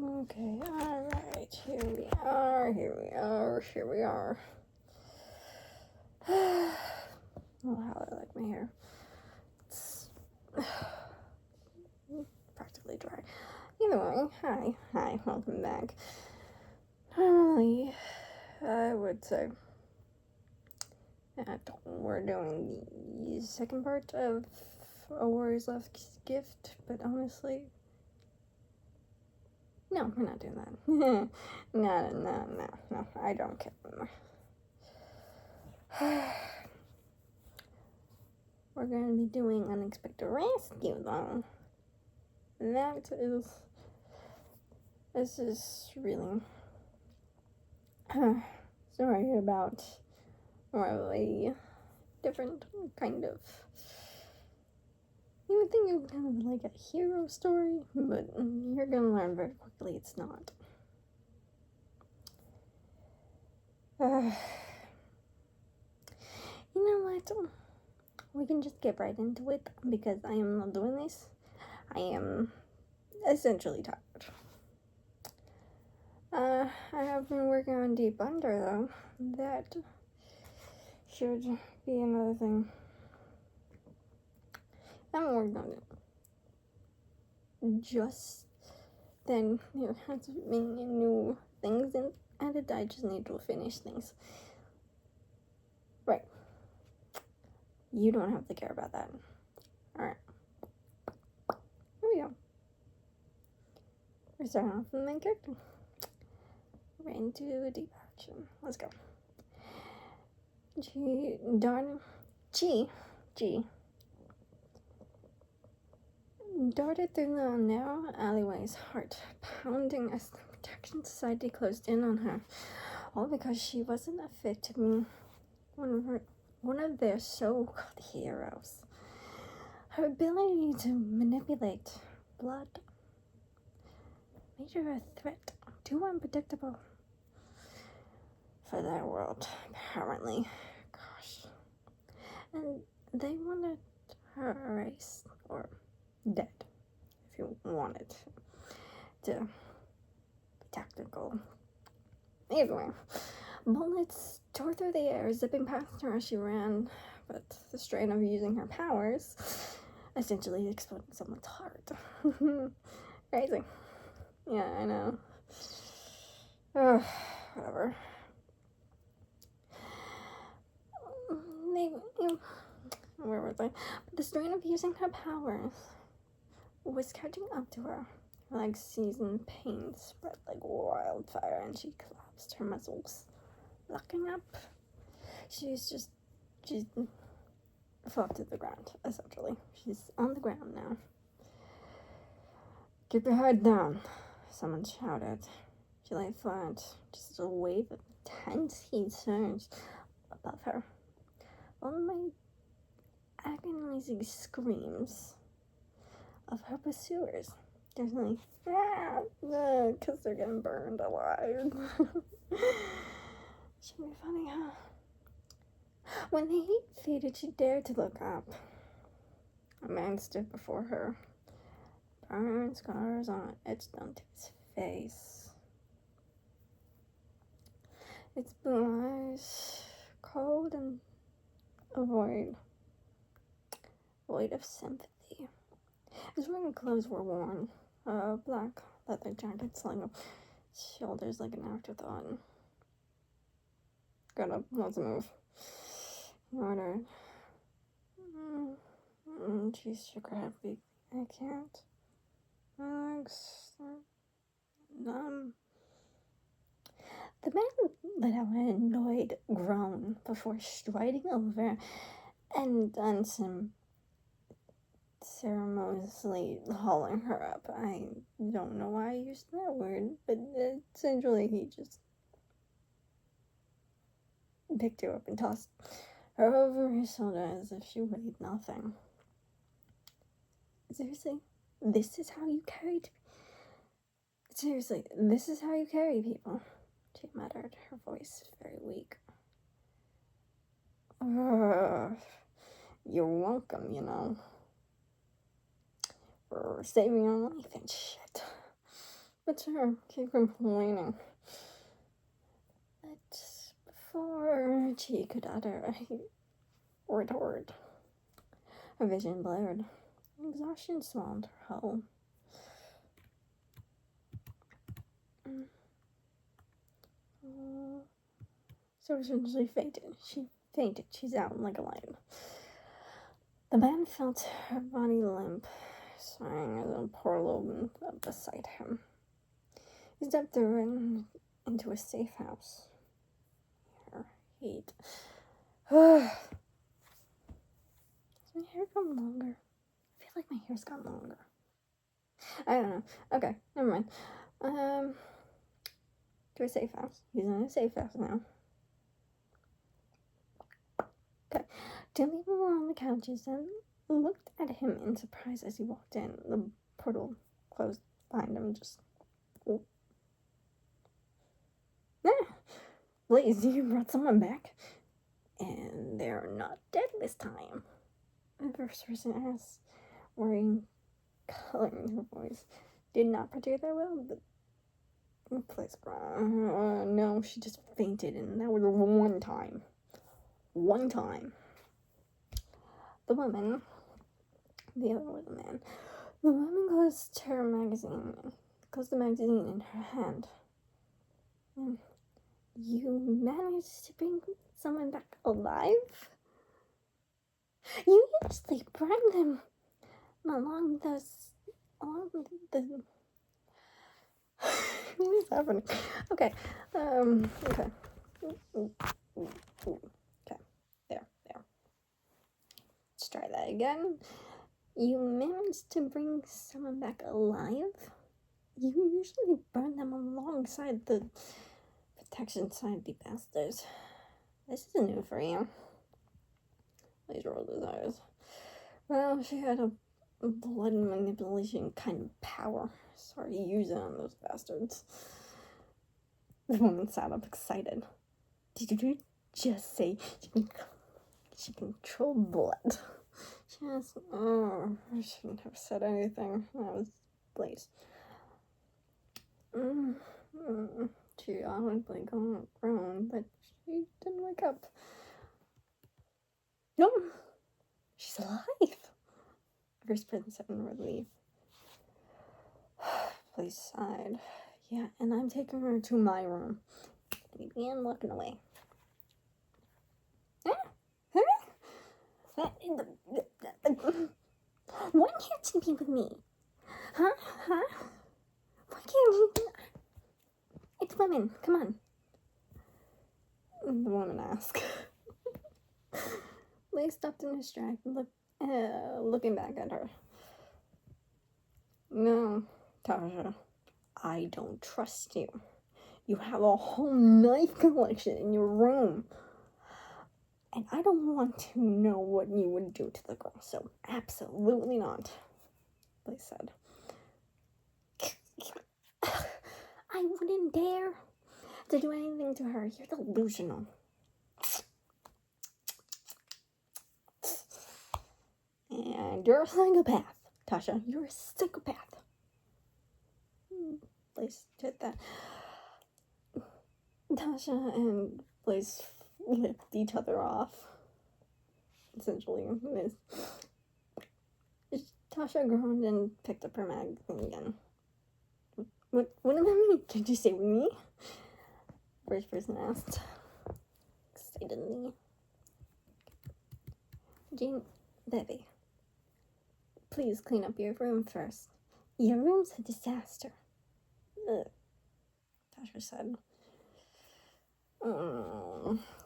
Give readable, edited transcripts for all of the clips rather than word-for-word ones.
Okay, alright, here we are. Oh, how I like my hair. It's practically dry. Either way, hi, welcome back. Normally, I would say that we're doing the second part of A Warrior's Last Gift, but honestly, no, we're not doing that. No, I don't care anymore. We're going to be doing Unexpected Rescue, though. This is really story about more of a different kind of, you would think it would kind of like a hero story, but you're gonna learn very quickly it's not. You know what? We can just get right into it because I am not doing this. I am essentially tired. I have been working on Deep Under, though. That should be another thing. I haven't worked on it. Just then, there has been new things added. I just need to finish things. Right. You don't have to care about that. Alright. Here we go. We're starting off with the main character. Right into deep action. Let's go. G darted through the narrow alleyways, heart pounding as the Protection Society closed in on her, all because she wasn't a fit to be one of their so-called heroes. Her ability to manipulate blood made her a threat, too unpredictable for their world, apparently. Gosh. And they wanted her erased, or dead, if you wanted to be tactical. Either way, bullets tore through the air, zipping past her as she ran, but the strain of using her powers essentially exploding someone's heart. Crazy. Yeah, I know. Whatever. Where was I? But the strain of using her powers was catching up to her. Like seasoned pain spread like wildfire, and she collapsed, her muscles locking up. She fell to the ground, essentially. She's on the ground now. Keep your head down, someone shouted. She lay flat, just a wave of tense heat surged above her, followed by agonizing screams of her pursuers. There's like, because they're getting burned alive. Should be funny, huh? When the heat faded, she dared to look up. A man stood before her, burn scars etched onto his face. Its blue eyes, cold and void of sympathy. His written clothes were worn, a black leather jacket slung up shoulders like an afterthought. Got up, let's move, he ordered. She shook her head weakly. I can't. My legs are numb. The man let out an annoyed groan before striding over and unceremoniously hauling her up. I don't know why I used that word, but essentially he just picked her up and tossed her over his shoulder as if she weighed nothing. Seriously, this is how you carry people, she muttered, her voice very weak. You're welcome, you know, for saving your life and shit. But sure, keep complaining. But before she could utter a retort, her vision blurred. Exhaustion swallowed her whole. So essentially fainted. She's out like a lion. The man felt her body limp, sighing as a portal opened up beside him. He stepped through into a safe house. Her heat. Does my hair come longer? I feel like my hair's got longer. I don't know. Okay, never mind. To a safe house. He's in a safe house now. Okay. Two people were on the couches and looked at him in surprise as he walked in. The portal closed behind him. Just. Oh. Blaze, you brought someone back? And they're not dead this time. The first person asked, worrying, coloring her voice. Did not protect that well, but. Please, no, she just fainted, and that was one time. One time. The woman, the other was a man. The woman closed the magazine in her hand. You managed to bring someone back alive? You usually bring them along the. What is happening? Okay. Okay. Okay. There. Let's try that again. You managed to bring someone back alive? You usually burn them alongside the protection side, the bastards. This is new for you. Please roll his eyes. Well, she had a blood manipulation kind of power. Sorry to use it on those bastards. The woman sat up excited. Did you just say she controlled blood? I shouldn't have said anything. That was Blaze. She audibly groaned, but she didn't wake up. No, she's alive. First person said in relief. Blaze sighed. Yeah, and I'm taking her to my room. He began walking away. Why can't you be with me? Huh? Why can't you? It's women. Come on. The woman asked. Lee stopped in his track, looking back at her. No, Tasha, I don't trust you. You have a whole knife collection in your room. And I don't want to know what you would do to the girl, so absolutely not, they said. I wouldn't dare to do anything to her. You're delusional. And you're a psychopath, Tasha. You're a psychopath. Blaze did that. Tasha and Blaze flipped each other off. Essentially, Tasha groaned and picked up her magazine again. What about me? Did you say with me? First person asked. Excitedly. Jean, Bevy, please clean up your room first. Your room's a disaster. Ugh, Tasha said.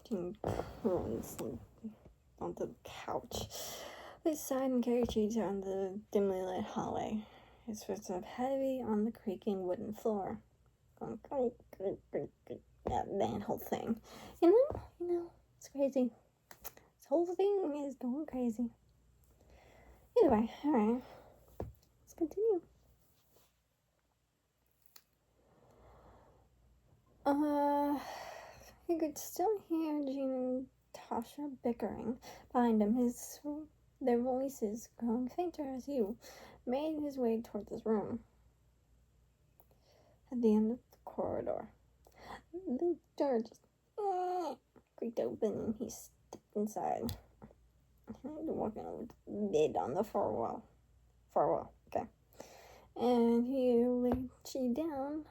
Jean groans onto the couch. They sighed and carried Cheese down the dimly lit hallway. His footsteps heavy on the creaking wooden floor. That manhole thing. You know, it's crazy. This whole thing is going crazy. Either way, alright. Let's continue. He could still hear Jean and Tasha bickering behind him, their voices growing fainter as he made his way toward his room. at the end of the corridor. The door just creaked open and he stepped inside. Walking over to the bed on the far wall. Okay. And he laid she down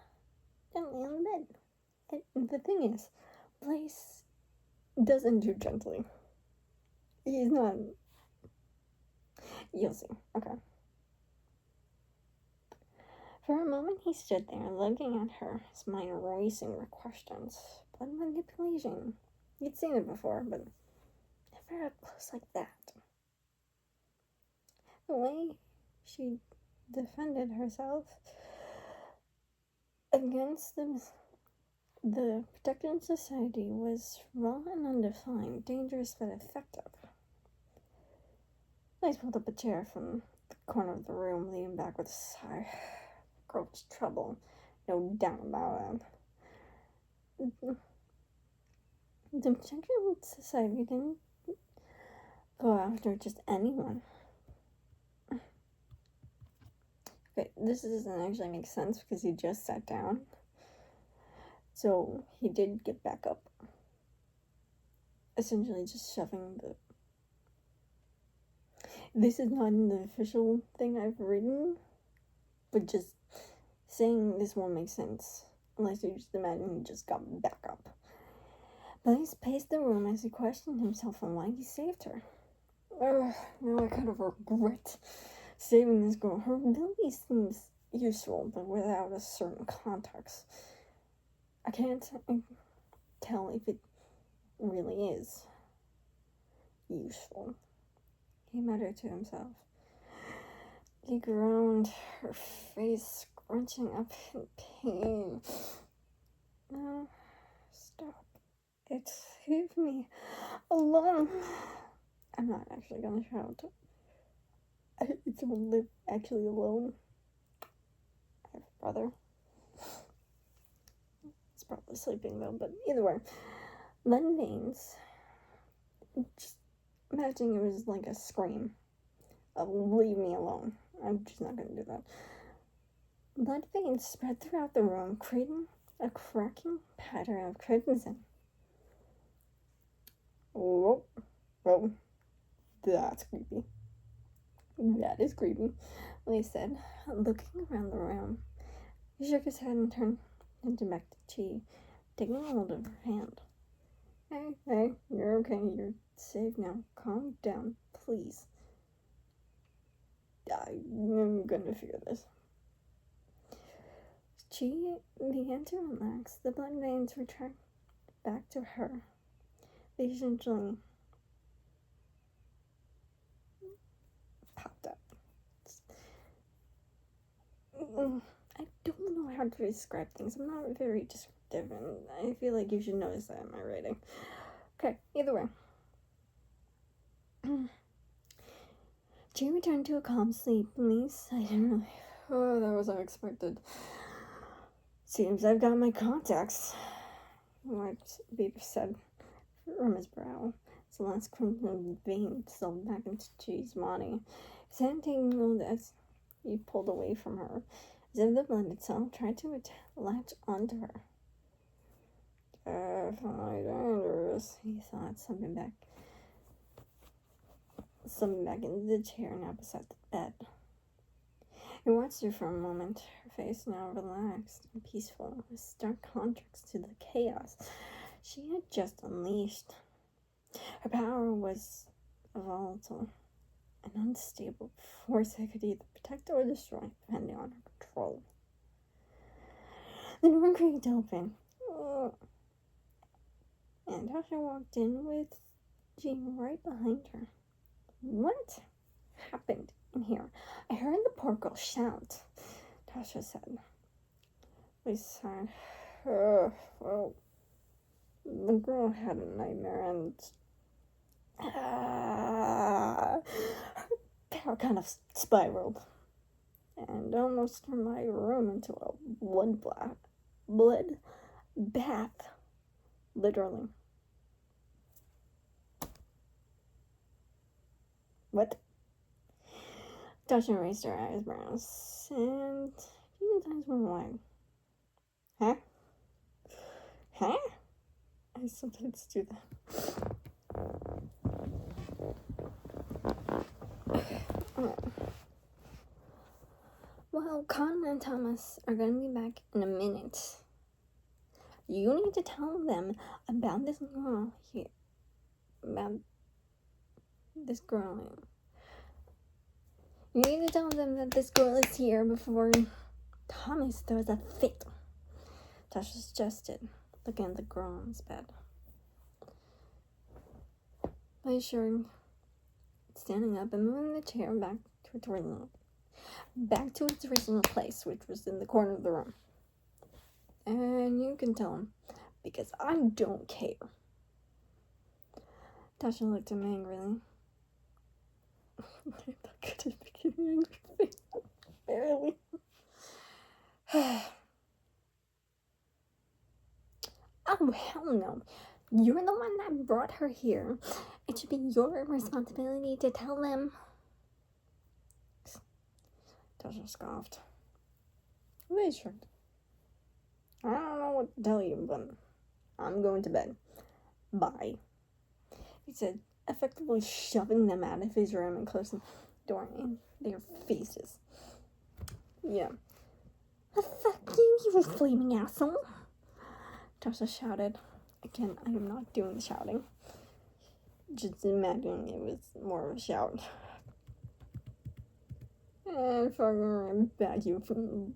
gently on the bed. And the thing is, Blaze doesn't do gently. He's not. You'll see. Okay. For a moment, he stood there, looking at her, his mind racing with questions. Blood manipulation. He'd seen it before, but never up close like that. The way she defended herself against the Protected Society was raw and undefined, dangerous but effective. Blaze pulled up a chair from the corner of the room, leaning back with a sigh. The girl was trouble, no doubt about it. The Protected Society didn't go after just anyone. Okay, this doesn't actually make sense because he just sat down. So he did get back up. Essentially just shoving the... This is not in the official thing I've written, but just saying this won't make sense unless you just imagine he just got back up. Blaze paced the room as he questioned himself on why he saved her. Now I kind of regret saving this girl. Her ability seems useful, but without a certain context. I can't tell if it really is useful. He muttered to himself. He groaned, her face scrunching up in pain. No, stop it. Leave me alone. I'm not actually gonna shout. I don't live actually alone. I have a brother. He's probably sleeping though, but either way. Blood veins. Just imagine it was like a scream of leave me alone. I'm just not gonna do that. Blood veins spread throughout the room, creating a cracking pattern of crimson. Whoa. That's creepy. That is creepy, Lee said, looking around the room. He shook his head and turned back to Chi, taking hold of her hand. Hey, you're okay. You're safe now. Calm down, please. I'm gonna figure this. Chi began to relax. The blood veins returned back to her. They essentially popped up. I don't know how to describe things. I'm not very descriptive, and I feel like you should notice that in my writing. Okay, either way. She returned to a calm sleep. Please, I didn't really... Oh, that was unexpected. Seems I've got my contacts. What Peter said from his brow. His last crimson vein settled back into Chi's body. His hand tingled as he pulled away from her, as if the blood itself tried to latch onto her. Definitely dangerous, he thought, slumping back into the chair now beside the bed. He watched her for a moment, her face now relaxed and peaceful, a stark contrast to the chaos she had just unleashed. Her power was volatile, an unstable force that could either protect or destroy, depending on her control. The door creaked open, and Tasha walked in with Jean right behind her. What happened in here? I heard the poor girl shout, Tasha said. We sighed. Well, the girl had a nightmare and her power kind of spiraled and almost turned my room into a blood bath, literally. What? Tasha raised her eyebrows, and Jean's eyes went wide. why some kids do that. Well, Con and Thomas are gonna be back in a minute. You need to tell them about this girl here. About this girl. You need to tell them that this girl is here before Thomas throws a fit. Tasha suggested, looking at the girl on his bed. By sure, standing up and moving the chair back to its original place, which was in the corner of the room. And you can tell him, because I don't care. Tasha looked at him angrily. I'm not good at making an angry face. Barely. Oh, hell no. You're the one that brought her here. It should be your responsibility to tell them. Tasha scoffed. They shrugged. I don't know what to tell you, but I'm going to bed. Bye. He said, effectively shoving them out of his room and closing the door in their faces. Yeah. Fuck you, you flaming asshole. Tasha shouted. Again, I am not doing the shouting. Just imagining it was more of a shout. And fucking back, you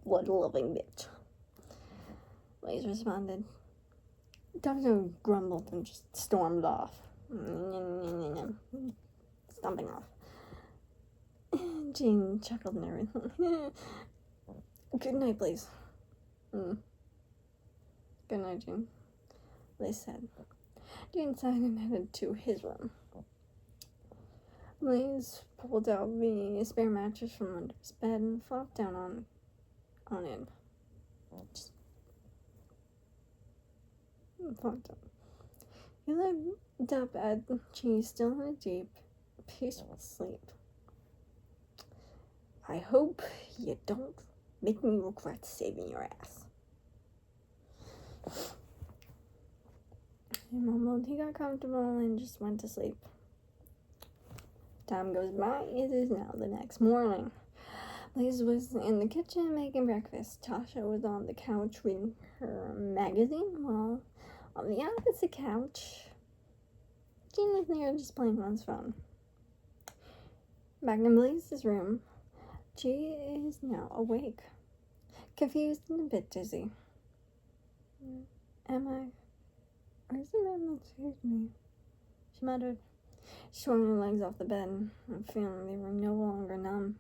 blood-loving bitch. Blaze responded. Tasha grumbled and just stormed off. Stomping off. Jane chuckled nervously. Good night, Blaze. Good night, Jane, Blaze said. Jane sighed and headed to his room. Blaze pulled out the spare mattress from under his bed and flopped down on it. Just flopped down. He looked up at Jane, still in a deep, peaceful sleep. I hope you don't make me regret saving your ass. He mumbled. He got comfortable and just went to sleep. Time goes by. It is now the next morning. Liz was in the kitchen making breakfast. Tasha was on the couch reading her magazine, while on the opposite couch, Jean was there just playing on his phone. Back in Blaze's room, she is now awake, confused and a bit dizzy. Am I? Or is the man that scared me? She muttered. She swung her legs off the bed, and feeling they were no longer numb.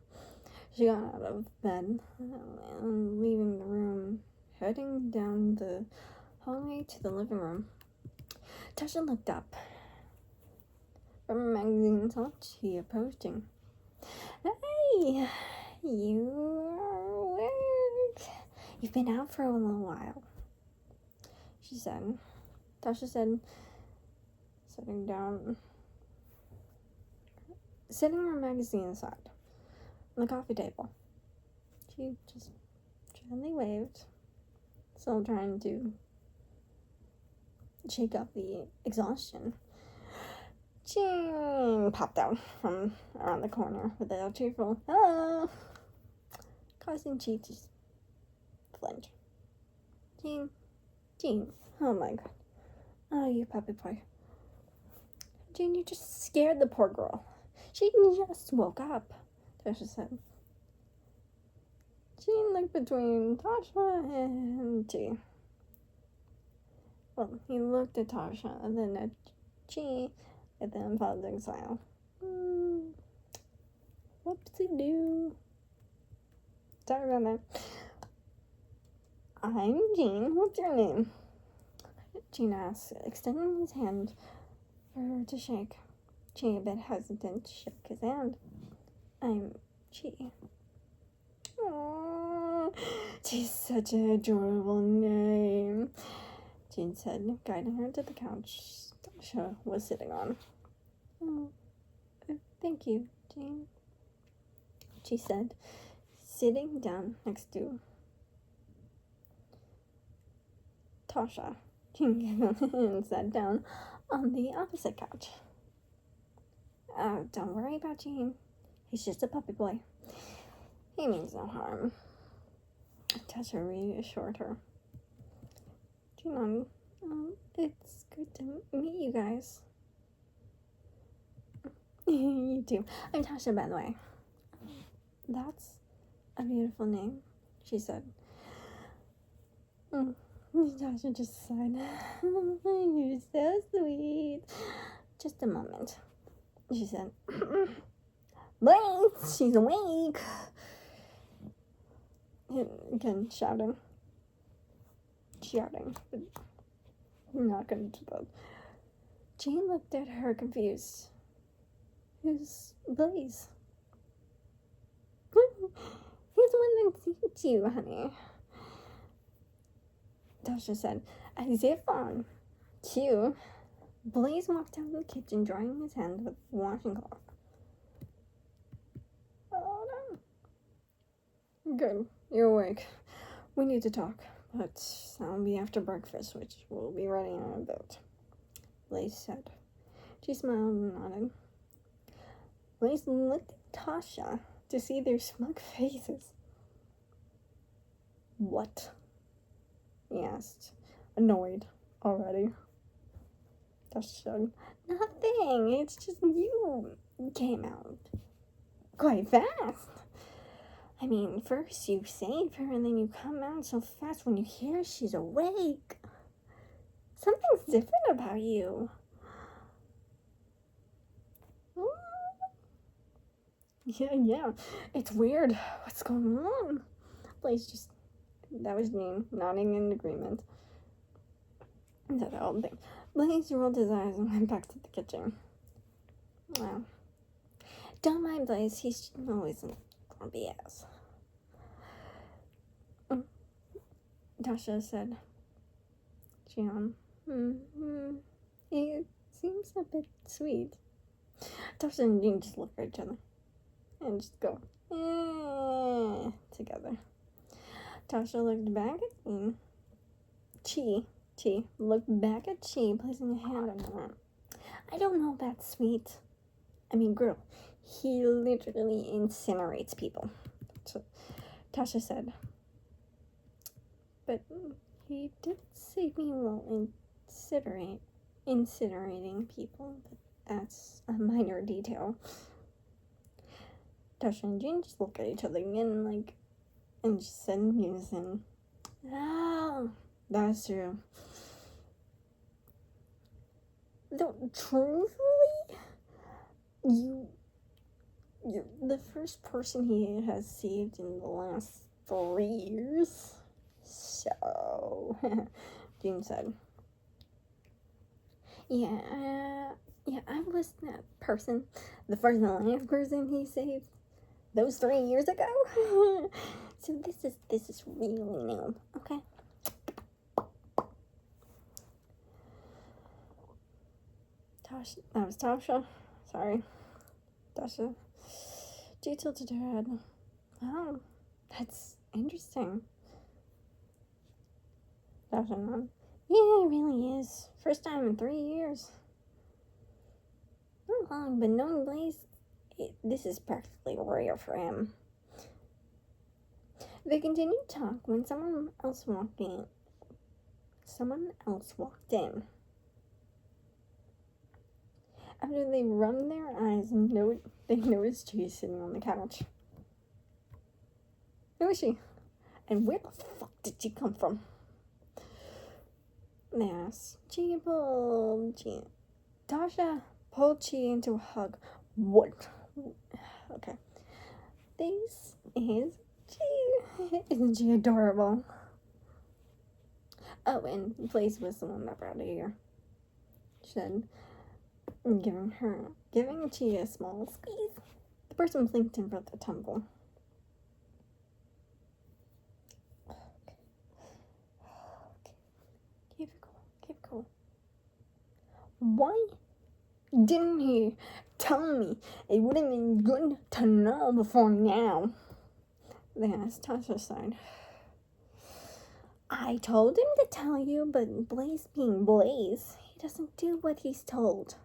She got out of bed and leaving the room, heading down the hallway to the living room. Tasha looked up from her magazine and saw Tia posting. Hey, you are awake. You've been out for a little while, she said. Tasha said, setting her magazine aside on the coffee table. She just gently waved, still trying to shake off the exhaustion. Jean popped out from around the corner with a cheerful hello, causing Jean to flinch. Jean, oh my god. Oh, you puppy boy. Jean, you just scared the poor girl. She just woke up, Tasha said. Jean looked between Tasha and G. Well, he looked at Tasha and then at G with an apologetic smile. Whoopsie-doo. Sorry about that. I'm Jean. What's your name? Jean asked, extending his hand for her to shake. G, a bit hesitant, shook his hand. I'm G. Aww, G's such an adorable name, Jean said, guiding her to the couch Tasha was sitting on. Oh, thank you, Jean, she said, sitting down next to Tasha. and sat down on the opposite couch. Oh, don't worry about Gene. He's just a puppy boy. He means no harm. Tasha reassured her. Gene, it's good to meet you guys. You too. I'm Tasha, by the way. That's a beautiful name, she said. Tasha just sighed. You're so sweet. Just a moment, she said. Blaze, she's awake. Again, shouting, but not going to bed. Jean looked at her confused. Who's Blaze? He's the one that sees you, honey. Tasha said, as if on cue. Blaze walked out of the kitchen, drying his hands with a washing cloth. Oh no. Good, you're awake. We need to talk, but that'll be after breakfast, which will be ready in a bit, Blaze said. She smiled and nodded. Blaze looked at Tasha to see their smug faces. What? He asked, annoyed already. Tasha said, nothing, it's just you came out quite fast. I mean, first you save her and then you come out so fast when you hear she's awake. Something's different about you. Yeah, it's weird. What's going on? Blaze that was Jean, nodding in agreement. That old thing. Blaze rolled his eyes and went back to the kitchen. Wow. Don't mind Blaze, he's always a grumpy ass. Tasha said, Jean, he seems a bit sweet. Tasha and Jean just look at each other and just go, together. Tasha looked back at me. Chi looked back at Chi, placing a hand on her arm. I don't know about sweet. I mean, girl, he literally incinerates people. So, Tasha said, but he did save me while incinerating people, but that's a minor detail. Tasha and Jean just look at each other again, and just said in unison, oh, that's true. Though, truthfully, you're the first person he has saved in the last 3 years. So, Jean said, yeah, I was that person, the first and last person he saved those 3 years ago. So this is really new, okay? That was Tasha. Sorry. Tasha. She tilted her head. Oh, that's interesting. Tasha nodded. Yeah, it really is. First time in 3 years. Not long, but knowing Blaze, this is practically rare for him. They continued to talk when someone else walked in. After they rubbed their eyes, they noticed she sitting on the couch. Who is she? And where the fuck did she come from? They asked. Tasha pulled Chi into a hug. What? Okay. This is Chi. Isn't she adorable? Oh, and Blaze was the one that brought her here. She said, giving Chi a small squeeze. The person blinked and broke the tumble. Keep it cool. Why didn't he tell me? It would have been good to know before now. They asked. Tasha sighed. I told him to tell you, but Blaze being Blaze, he doesn't do what he's told.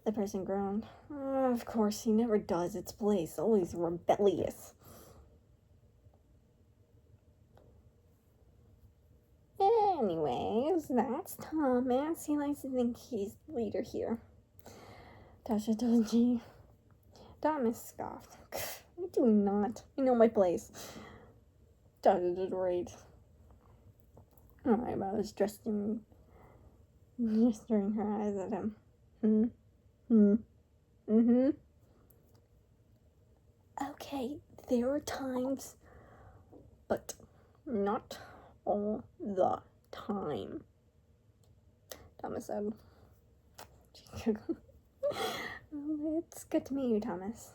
The person groaned. Of course, he never does. It's Blaze, always rebellious. Anyways, that's Thomas. He likes to think he's the leader here. Tasha told G. Thomas scoffed. I do not. I know my place. Tasha did rage. I was gesturing her eyes at him. Okay, there are times, but not all the time, Thomas said. It's good to meet you, Thomas.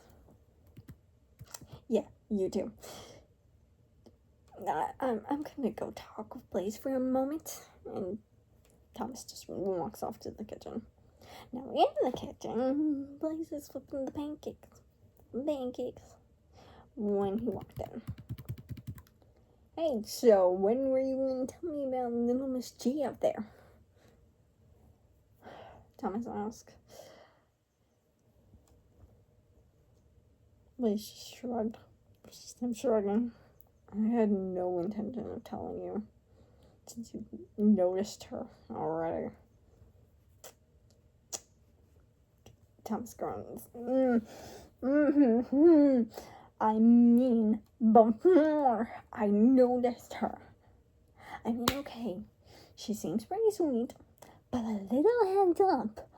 Yeah, you too. I'm gonna go talk with Blaze for a moment, and Thomas just walks off to the kitchen. Now in the kitchen, Blaze is flipping the pancakes when he walked in. Hey, so when were you going to tell me about little Miss G up there? Thomas asked. Blaze just shrugged. I'm shrugging. I had no intention of telling you, since you noticed her already. Thomas groans. I mean, before I noticed her. I mean, okay, she seems pretty sweet, but a little heads up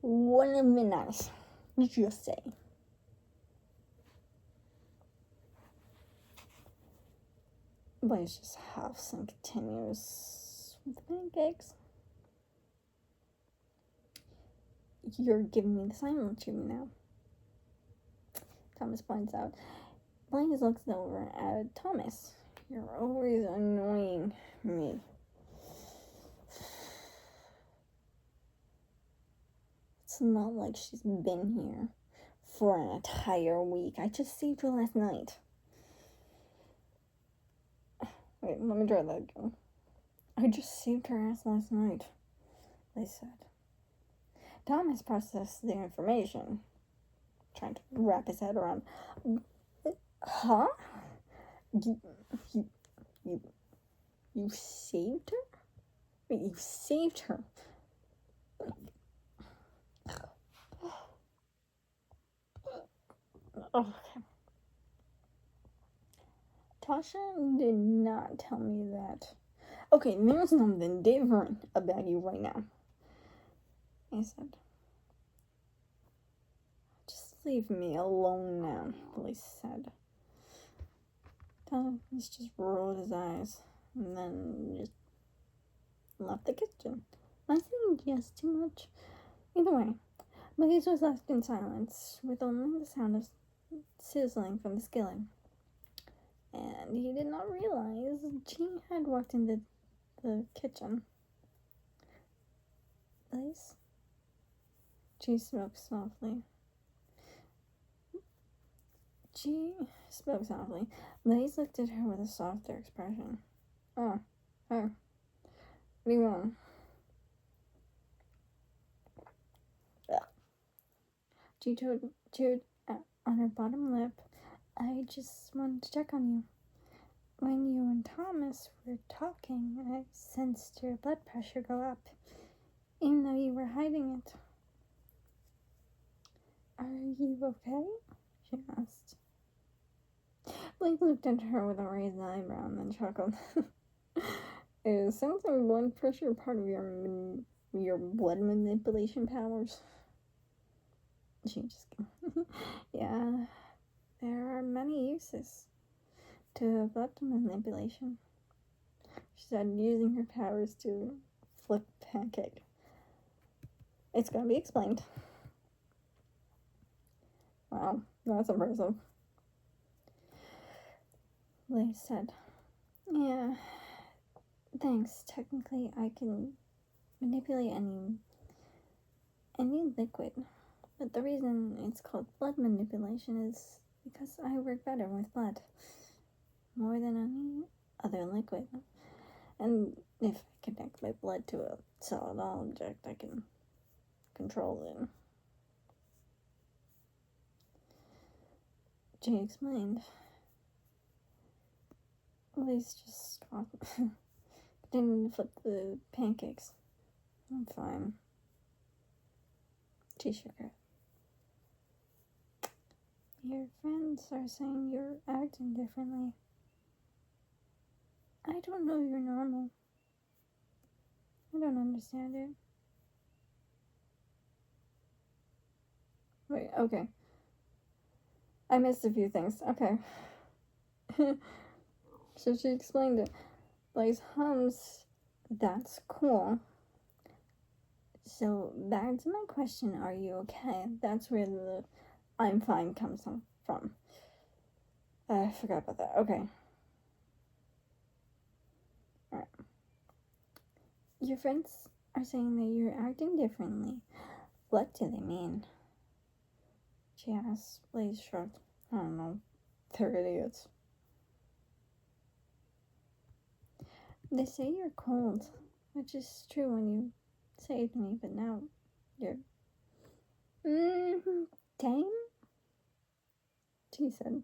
wouldn't have been nice. Just say. Blaze just huffs and continues with the pancakes. You're giving me the silent treatment now, Thomas points out. Blaze looks over at Thomas. You're always annoying me. It's not like she's been here for an entire week. I just saved her last night. Wait, let me try that again. I just saved her ass last night, they said. Thomas processed the information, trying to wrap his head around. Huh? You saved her? Wait, you saved her? Okay. Tasha did not tell me that. Okay, there's something different about you right now, I said. Just leave me alone now, Blaze said. Thomas just rolled his eyes and then just left the kitchen. Am I saying yes too much? Either way, Blaze was left in silence with only the sound of sizzling from the skillet. And he did not realize G had walked into the kitchen. Blaze? G spoke softly. Blaze looked at her with a softer expression. Oh, hey. What do you want? G chewed on her bottom lip. I just wanted to check on you. When you and Thomas were talking, I sensed your blood pressure go up, even though you were hiding it. Are you okay? She asked. Blake looked at her with a raised eyebrow and then chuckled. Is sensing blood pressure part of your blood manipulation powers? She just yeah, there are many uses to blood manipulation, she said, using her powers to flip pancake. It's gonna be explained. Wow, that's impressive. Blaze said, yeah, thanks. Technically, I can manipulate any liquid. But the reason it's called blood manipulation is because I work better with blood. More than any other liquid. And if I connect my blood to a solid object, I can control it. Jay explained. Please just stop. Didn't flip the pancakes. I'm fine. She shook her. Your friends are saying you're acting differently. I don't know you're normal. I don't understand it. Wait, okay. I missed a few things. Okay. So she explained it. Blaze hums. That's cool. So back to my question, are you okay? That's where the I'm fine comes from. I forgot about that. Okay. Alright. Your friends are saying that you're acting differently. What do they mean? She asked. Blaze shrugged. I don't know. They're idiots. They say you're cold, which is true when you saved me, but now you're tame? She said.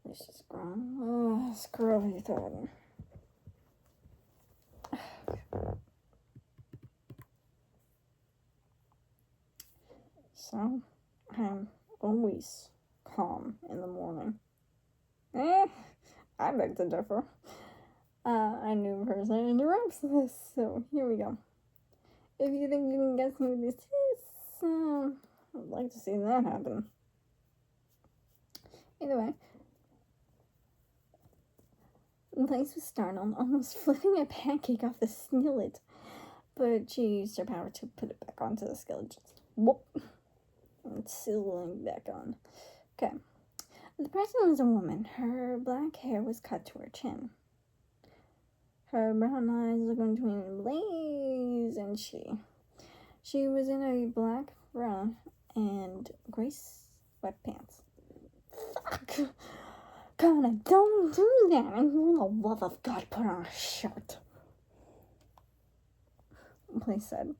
Let's just groan. Oh, screw over your throat. So, I'm always calm in the morning. I beg to differ. A new person interrupts this, so here we go. If you think you can guess who this is, I'd like to see that happen. Either way, Lace was startled, almost flipping a pancake off the skillet, but she used her power to put it back onto the skillet. Just whoop, and sealing back on. Okay. The person was a woman. Her black hair was cut to her chin. Her brown eyes looked between Blaze and she. She was in a black bra and gray sweatpants. Fuck! Connor, don't do that! And for the love of God, put on a shirt. Blaze said.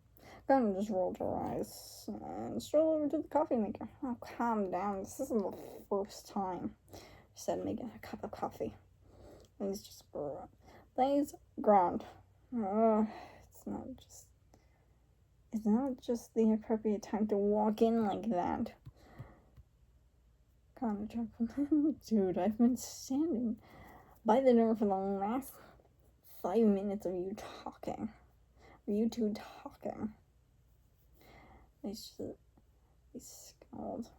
Connor just rolled her eyes and strolled over to the coffee maker. Oh, calm down. This isn't the first time, she said, making a cup of coffee. And he's just Blaze ground. It's not just the appropriate time to walk in like that. Connor chuckled. Dude, I've been standing by the door for the last 5 minutes of you talking. You two talking. They scowled.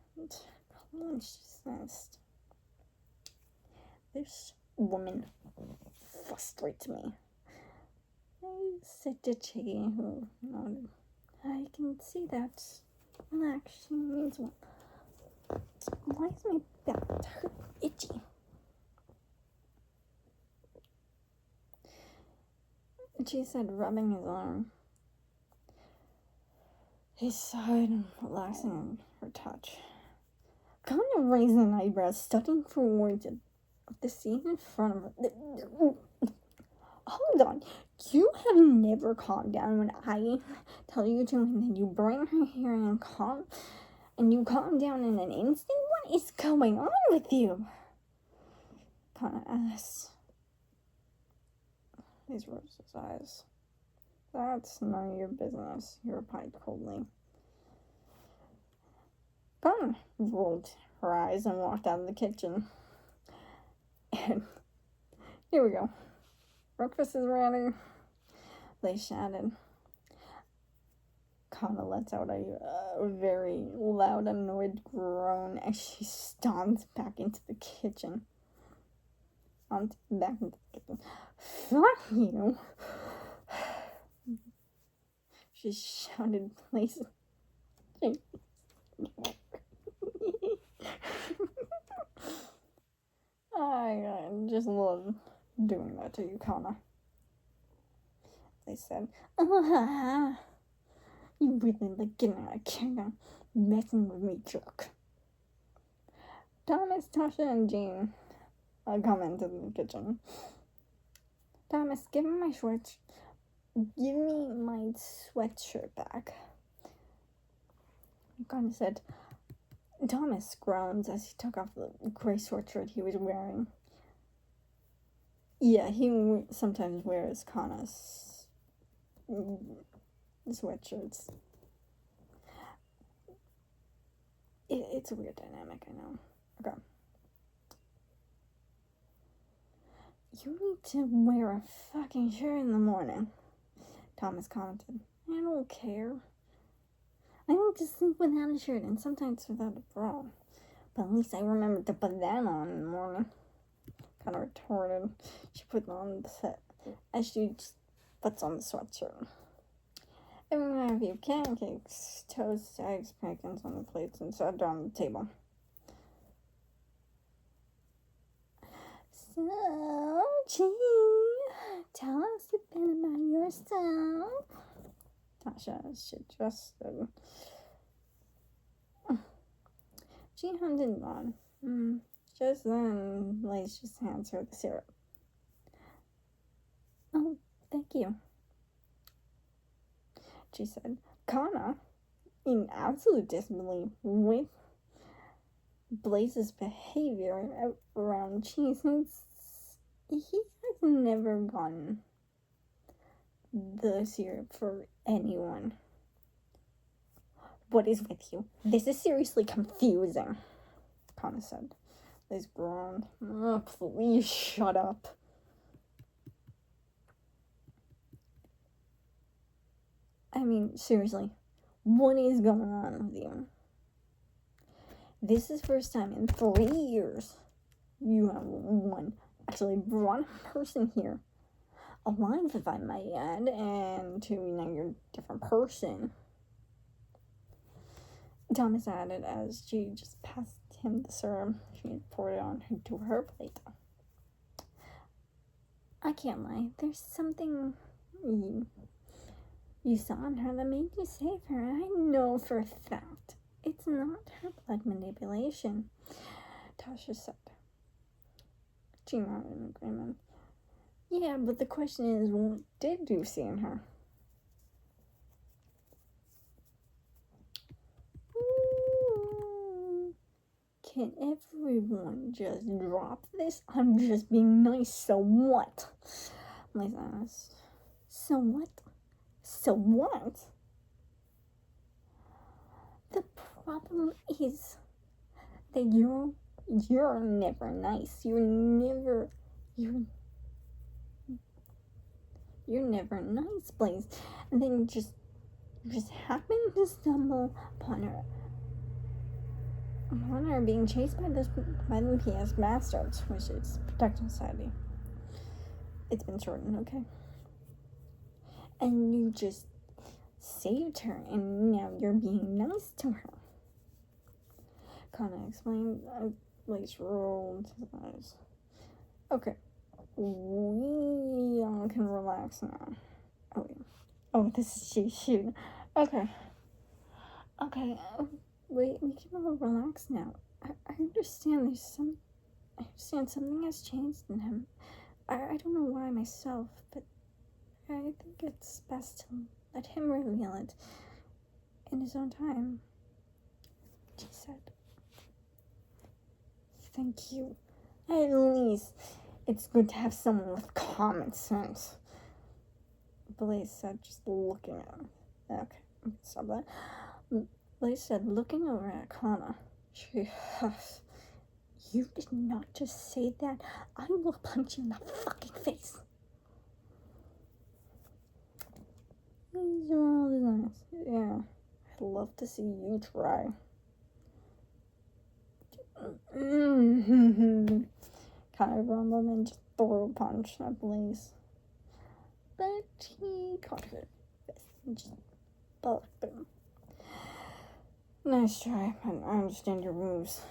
This woman frustrates me. I said to Chiggy, who nodded. I can see that. Relax, she means well. Why is my back hurt itchy? She said, rubbing his arm. He sighed, relaxing her touch. Connor raised an eyebrow, studying for words of the scene in front of her. Hold on. You have never calmed down when I tell you to, and then you bring her here and you calm down in an instant? What is going on with you? Connor asked. He rolled his eyes. That's none of your business, he replied coldly. Connor rolled her eyes and walked out of the kitchen. And here we go. Breakfast is ready, they shouted. Connor lets out a very loud, annoyed groan as she stomps back into the kitchen. Fuck you! She shouted, places. I just love doing that to you, Connor. They said, you really like getting out of camera, messing with me, jerk. Thomas, Tasha, and Jean come into the kitchen. Thomas, give me my shorts. Give me my sweatshirt back. Connor said. Thomas groans as he took off the gray sweatshirt he was wearing. Yeah, he sometimes wears Connor's sweatshirts. It's a weird dynamic, I know. Okay. You need to wear a fucking shirt in the morning, Thomas commented. I don't care. I need to sleep without a shirt and sometimes without a bra. But at least I remembered to put that on in the morning. Kind of retorted. She put it on the set as she just puts on the sweatshirt. Everyone had a few pancakes, toast, eggs, bacon on the plates, and sat down at the table. So, Gee, tell us a bit about yourself, Tasha suggested. She hummed and on. Just then, Lace just hands her the syrup. Oh, thank you, she said. Kana, in absolute disbelief with Blaze's behavior around cheese, he has never gotten the syrup for anyone. What is with you? This is seriously confusing, Kana said. Liz groaned. Oh, please shut up. I mean, seriously, what is going on with you? This is the first time in 3 years you have one person here. Alive, if I might add, and to, you're a different person. Thomas added as she just passed him the syrup she had poured it on to her plate. I can't lie, there's something you saw in her that made you save her. I know for a fact it's not her blood manipulation, Tasha said. She nodded in agreement. Yeah, but the question is, what did you see in her? Can everyone just drop this? I'm just being nice, so what? Liz asked. So what? So what? The problem is that you're never nice. You're never nice, Blaze. And then you just happen to stumble upon her being chased by the PS bastards, which is Protective Society. It's been shortened, okay? And you just saved her, and now you're being nice to her. Kana explained. Blaze rolled his eyes. Okay, we all can relax now. Oh, this is shoot. Okay. Wait, we can all relax now. I understand I understand something has changed in him. I don't know why myself, but I think it's best to let him reveal it in his own time, she said. Thank you. At least it's good to have someone with common sense, Blaze said, just looking at him. Okay, stop that. Blaze said, looking over at Kana. She huffed. You did not just say that. I will punch you in the fucking face. These are all designs. Yeah, I'd love to see you try. Kind of rumbled and just threw a punch at Blaze. But he caught her fist and just blocked him. Nice try, but I understand your moves,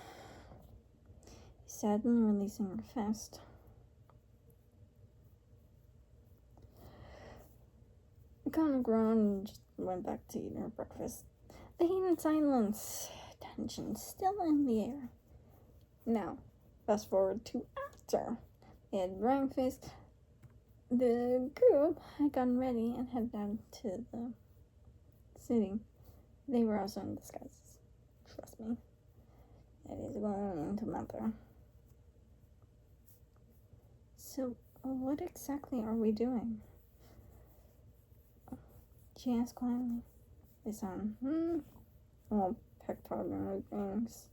he said, releasing her fist. Kana groaned and just went back to eat her breakfast. They ate in silence, tension still in the air. Now, fast forward to after they had breakfast. The group had gotten ready and headed down to the city. They were also in disguises. Trust me. It is going to matter. So, what exactly are we doing? She asked quietly. They sound, well, pickpocketing things.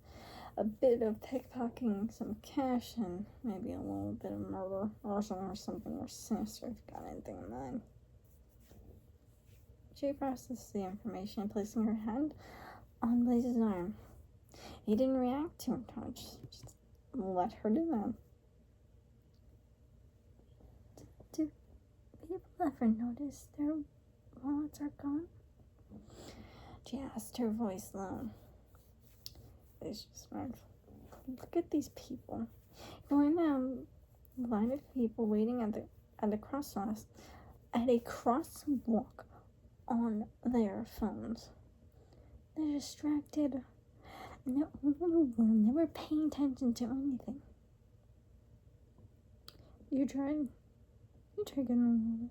A bit of pickpocketing, some cash, and maybe a little bit of murder, arson, or something more sinister if you got anything in mind. She processed the information, placing her hand on Blaze's arm. He didn't react to her touch, just let her do that. Do people ever notice their wallets are gone? She asked, her voice low. Blaze just smiled. Look at these people. Going down a line of people waiting at the crosswalk, at a crosswalk on their phones. They're distracted. No, never paying attention to anything. You tried getting on.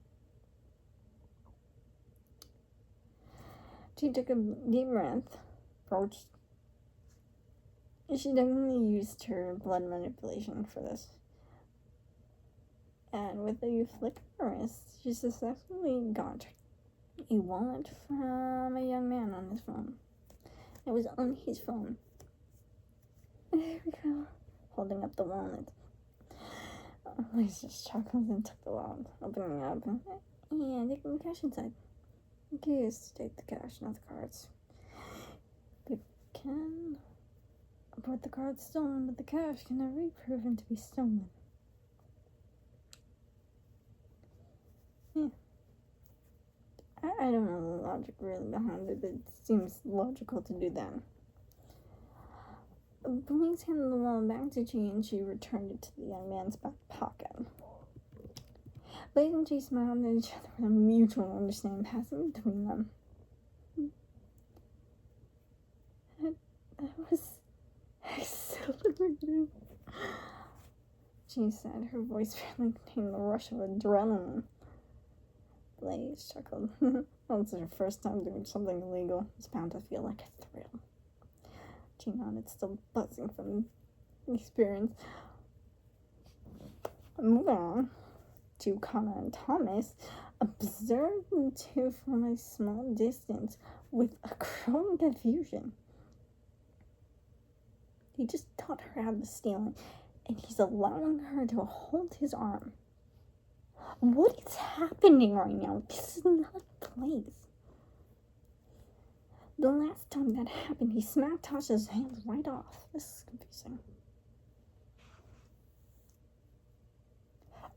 She took a deep breath, approached. She definitely used her blood manipulation for this. And with a flick of her wrist, she successfully got a wallet from a young man on his phone. It was on his phone. There we go. Holding up the wallet. Liz just chuckled and took the wallet, opening it up, and taking the cash inside. Please take the cash, not the cards. People can report the cards stolen, but the cash can never be proven to be stolen. Yeah. I don't know the logic really behind it, but it seems logical to do that. Blaze handed the wallet back to G, and she returned it to the young man's back pocket. Blaze and G smiled at each other with a mutual understanding passing between them. That was exhilarating, she said, her voice fairly containing the rush of adrenaline. Blaze chuckled. Well, it's her first time doing something illegal. It's bound to feel like a thrill. She nodded, still buzzing from the experience. Moving on to Connor and Thomas, observed the two from a small distance with a growing confusion. He just taught her how to steal, and he's allowing her to hold his arm. What is happening right now? This is not a place. The last time that happened, he smacked Tasha's hands right off. This is confusing.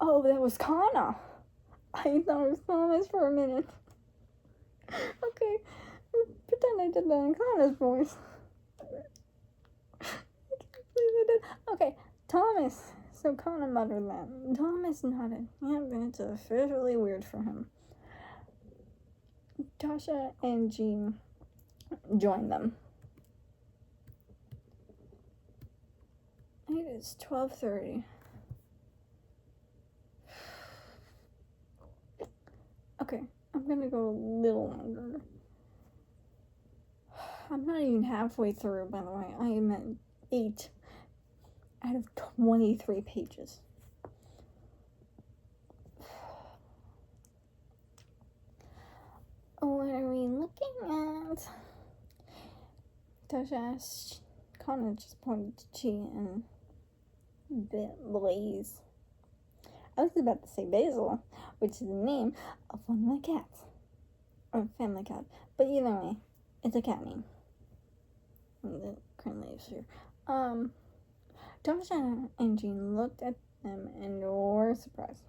Oh, that was Connor. I thought it was Thomas for a minute. Okay, pretend I did that in Connor's voice. I can't believe I did. Okay, Thomas. So Connor muttered that. Thomas nodded. Yeah, but it's officially weird for him. Tasha and Jean joined them. I think it's 12:30. Okay, I'm gonna go a little longer. I'm not even halfway through, by the way. I am at 8 out of 23 pages. What are we looking at? Tasha asked. Connor just pointed to Chi and Blaze. I was about to say Basil, which is the name of one of my cats. Or family cat. But either way, it's a cat name. And the currently is here. Tasha and Jean looked at them and were surprised.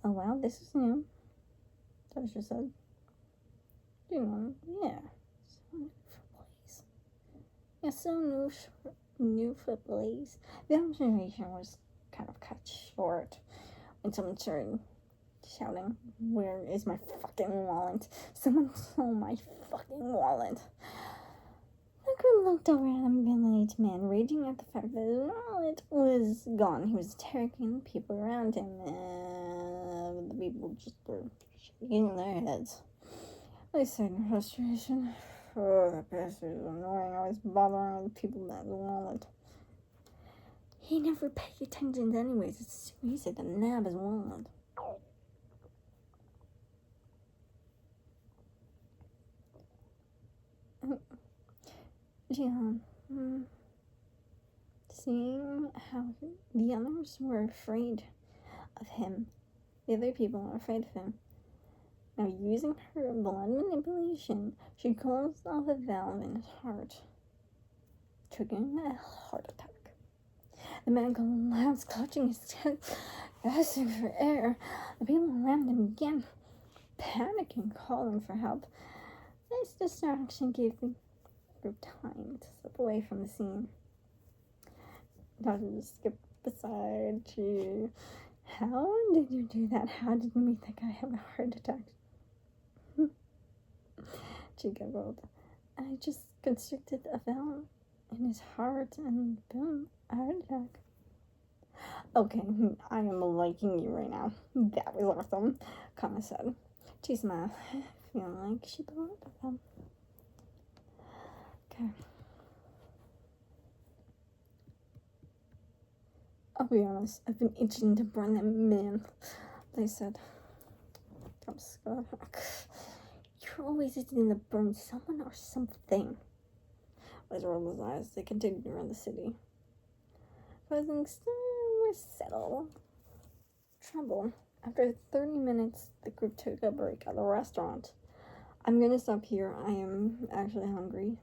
Oh wow, this is new, Tasha said. You know, yeah. So new for Blaze. Yeah, so new for Blaze. The observation was kind of cut short when someone started shouting, "Where is my fucking wallet? Someone stole my fucking wallet." The group looked over at a middle-aged man, raging at the fact that his wallet was gone. He was attacking the people around him, and the people just were shaking their heads. I said in frustration, "Oh, that bastard is annoying, always bothering other people about his wallet." He never paid attention anyways. It's too easy to nab his wallet. Jihan, seeing how the others were afraid of him, the other people were afraid of him. Now, using her blood manipulation, she closed off a valve in his heart, triggering a heart attack. The man collapsed, clutching his chest, gasping for air. The people around him began panicking, calling for help. This distraction gave the group time to slip away from the scene. Doctor just skipped beside. How did you do that? How did you make that guy have a heart attack? She giggled. I just constricted a valve in his heart and boom, a heart attack. Okay, I am liking you right now. That was awesome, Kana said. She smiled, feeling like she belonged with them. Okay. I'll be honest, I've been itching to burn that man, they said. I'm scared. You're always itching to burn someone or something. As rolled his eyes, they continued around the city, causing some more settle trouble. After 30 minutes, the group took a break at the restaurant. I'm gonna stop here. I am actually hungry.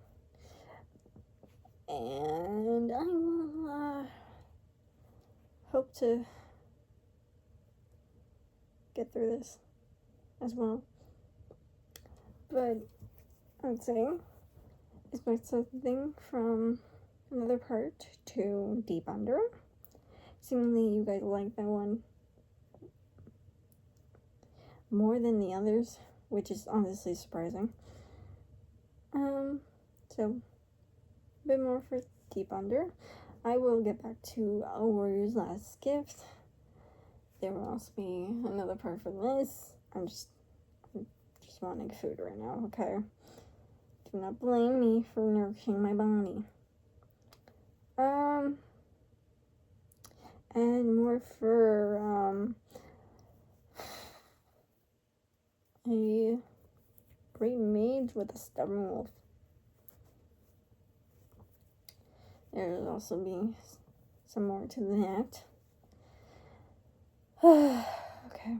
And I will hope to get through this as well. But I'd say expect something from another part to Deep Under. Seemingly you guys like that one more than the others, which is honestly surprising. So a bit more for Deep Under. I will get back to A Warrior's Last Gift. There will also be another part for this. I'm just wanting food right now, okay? Do not blame me for nourishing my body. And more for, a great mage with a stubborn wolf. There'll also be some more to that. Okay.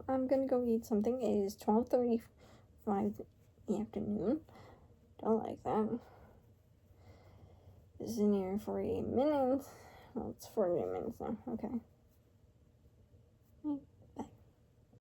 I'm gonna go eat something. It is 12:35 in the afternoon. Don't like that. This is near 48 minutes. Well, it's 48 minutes now. Okay.